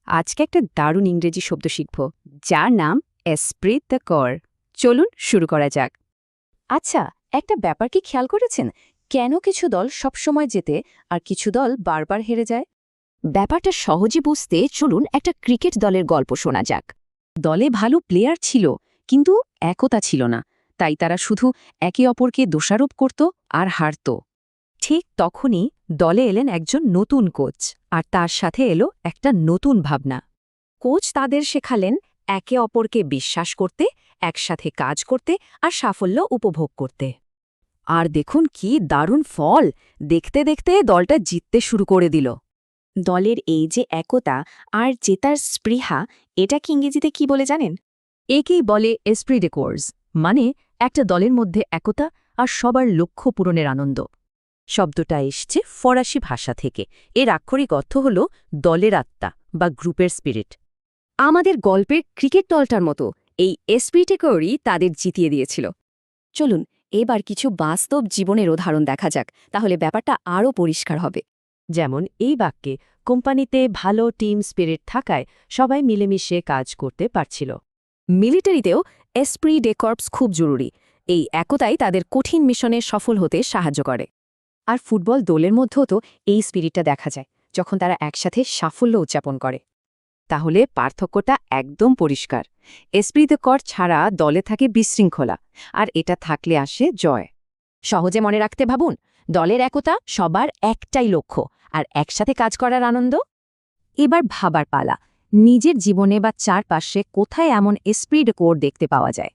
আজকে একটা দারুণ ইংরেজি শব্দ শিখব যার নাম এসপ্রিট দ্য কর। চলুন শুরু করা যাক। আচ্ছা, একটা ব্যাপার কি খেয়াল করেছেন? কেন কিছু দল সবসময় জেতে আর কিছু দল বারবার হেরে যায়? ব্যাপারটা সহজে বুঝতে চলুন একটা ক্রিকেট দলের গল্প শোনা যাক। দলে ভালো প্লেয়ার ছিল, কিন্তু একতা ছিল না, তাই তারা শুধু একে অপরকে দোষারোপ করত আর হারত। ঠিক তখনই দলে এলেন একজন নতুন কোচ, আর তার সাথে এলো একটা নতুন ভাবনা। কোচ তাদের শেখালেন একে অপরকে বিশ্বাস করতে, একসাথে কাজ করতে আর সাফল্য উপভোগ করতে। আর দেখুন কি দারুণ ফল! দেখতে দেখতে দলটা জিততে শুরু করে দিল। দলের এই যে একতা আর জেতার স্পৃহা, এটা কি ইংরেজিতে কি বলে জানেন? একেই বলে এসপ্রি ডে কোর্স, মানে একটা দলের মধ্যে একতা আর সবার লক্ষ্য পূরণের আনন্দ। শব্দটা এসছে ফরাসি ভাষা থেকে। এর আক্ষরিক অর্থ হল দলের আত্মা বা গ্রুপের স্পিরিট। আমাদের গল্পের ক্রিকেট দলটার মতো এই এসপ্রি ডে কোর্সই তাদের জিতিয়ে দিয়েছিল। চলুন এবার কিছু বাস্তব জীবনের উদাহরণ দেখা যাক, তাহলে ব্যাপারটা আরও পরিষ্কার হবে। যেমন এই বাক্যে কোম্পানিতে ভালো টিম স্পিরিট থাকায় সবাই মিলেমিশে কাজ করতে পারছিল। মিলিটারিতেও এসপ্রি ডে কর্পস খুব জরুরি। এই একতাই তাদের কঠিন মিশনে সফল হতে সাহায্য করে। আর ফুটবল দলের মধ্যেও তো এই স্পিরিটটা দেখা যায়, যখন তারা একসাথে সাফল্য উদযাপন করে। তাহলে পার্থক্যটা একদম পরিষ্কার। এসপ্রি দ্য কর ছাড়া দলে থাকে বিশৃঙ্খলা, আর এটা থাকলে আসে জয়। সহজে মনে রাখতে ভাবুন, দলের একতা, সবার একটাই লক্ষ্য, আর একসাথে কাজ করার আনন্দ। এবার ভাবার পালা, নিজের জীবনে বা চারপাশে কোথায় এমন এসপ্রি ডে কোর দেখতে পাওয়া যায়।